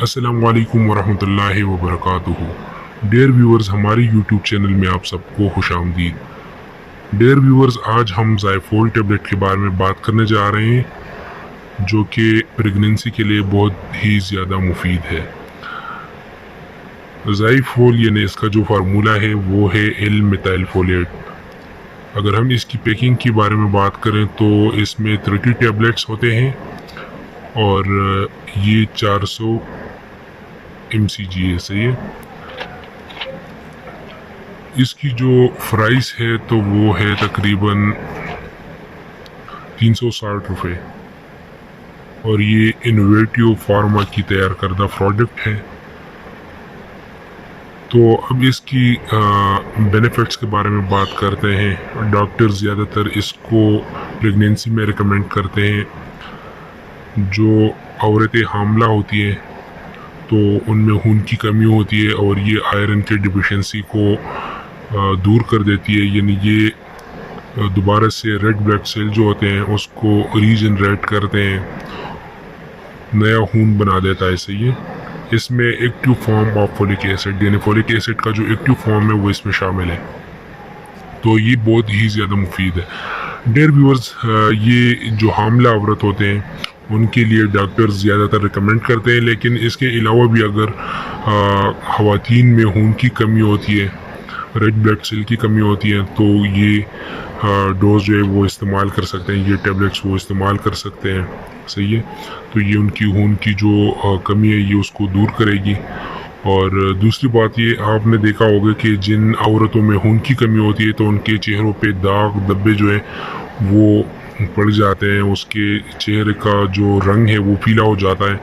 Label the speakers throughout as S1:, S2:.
S1: अस्सलाम वालेकुम वरहमतुल्लाहि वबरकातुहू। डियर व्यूअर्स, हमारे यूट्यूब चैनल में आप सबको खुशामदीद। डियर व्यूअर्स, आज हम ज़ाइफोल टेबलेट के बारे में बात करने जा रहे हैं जो कि प्रेगनेंसी के लिए बहुत ही ज़्यादा मुफीद है। ज़ाइफोल यानी इसका जो फार्मूला है वो है एल मिथाइल फोलेट। अगर हम इसकी पैकिंग के बारे में बात करें तो इसमें 30 टेबलेट्स होते हैं और ये 400 mcg है। सही है। इसकी जो प्राइस है तो वो है तकरीबन 360 रुपये और ये इनोवेटिव फार्मा की तैयार करदा प्रोडक्ट है। तो अब इसकी बेनिफिट्स के बारे में बात करते हैं। डॉक्टर ज़्यादातर इसको प्रेगनेंसी में रिकमेंड करते हैं। जो औरतें हामला होती हैं तो उनमें खून की कमी होती है और ये आयरन के डिफिशिएंसी को दूर कर देती है, यानी ये दोबारा से रेड ब्लड सेल जो होते हैं उसको रीजनरेट करते हैं, नया खून बना देता है। सही है। इसमें active form of folic acid यानी फोलिक एसिड का जो एक्टिव फॉर्म है वो इसमें शामिल है, तो ये बहुत ही ज़्यादा मुफीद है। डियर व्यूअर्स, ये जो हामला औरत होते हैं उनके लिए डॉक्टर ज़्यादातर रिकमेंड करते हैं, लेकिन इसके अलावा भी अगर ख़वातीन में खून की कमी होती है, रेड ब्लड सेल की कमी होती है, तो ये डोज जो है वो इस्तेमाल कर सकते हैं, ये टेबलेट्स वो इस्तेमाल कर सकते हैं। सही है। तो ये उनकी खून की जो कमी है ये उसको दूर करेगी। और दूसरी बात ये आपने देखा होगा कि जिन औरतों में खून की कमी होती है तो उनके चेहरों पे दाग धब्बे जो है वो पड़ जाते हैं, उसके चेहरे का जो रंग है वो पीला हो जाता है।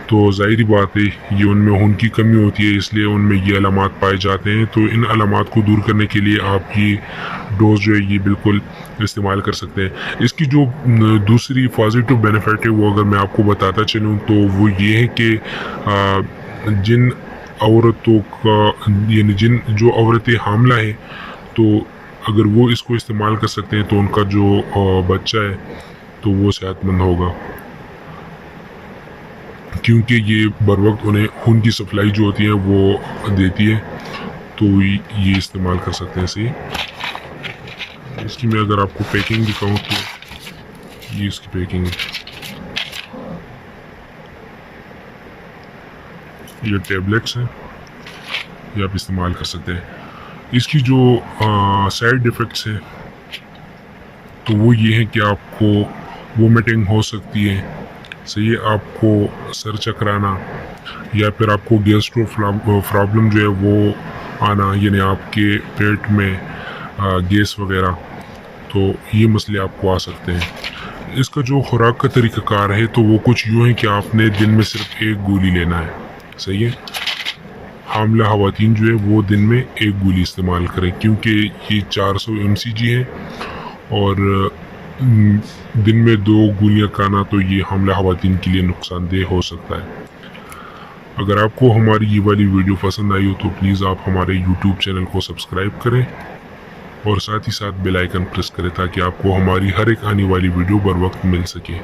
S1: तो ज़ाहिरी बात है ये उनमें खून की कमी होती है, इसलिए उनमें ये अलामात पाए जाते हैं। तो इन अलामात को दूर करने के लिए आप ये डोज जो है ये बिल्कुल इस्तेमाल कर सकते हैं। इसकी जो दूसरी पॉजिटिव बेनिफिट है वो अगर मैं आपको बताता चलूँ तो वो ये है कि जिन औरतों का यानी जो औरतें हामला है तो अगर वो इसको इस्तेमाल कर सकते हैं तो उनका जो बच्चा है तो वो सेहतमंद होगा, क्योंकि ये बर वक्त उन्हें खून की सप्लाई जो होती है वो देती है। तो ये इस्तेमाल कर सकते हैं। सही। इसकी मैं अगर आपको पैकिंग दिखाऊं तो ये इसकी पैकिंग है। ये टेबलेट्स हैं, ये आप इस्तेमाल कर सकते हैं। इसकी जो साइड इफ़ेक्ट्स हैं तो वो ये है कि आपको वोमिटिंग हो सकती है। सही है। आपको सर चकराना या फिर आपको गैस्ट्रो प्रॉब्लम जो है वो आना, यानी आपके पेट में गैस वगैरह, तो ये मसले आपको आ सकते हैं। इसका जो खुराक का तरीक़ाकार है तो वो कुछ यूँ है कि आपने दिन में सिर्फ एक गोली लेना है। सही है। हामला ख़वातीन जो है वो दिन में एक गोली इस्तेमाल करें, क्योंकि ये 400 mcg है और दिन में 2 गोलियां खाना तो ये हामला ख़वातीन के लिए नुकसानदेह हो सकता है। अगर आपको हमारी ये वाली वीडियो पसंद आई हो तो प्लीज़ आप हमारे यूट्यूब चैनल को सब्सक्राइब करें और साथ ही साथ बेल आइकन प्रेस करें ताकि आपको हमारी हर एक आने वाली वीडियो बर वक्त मिल सके।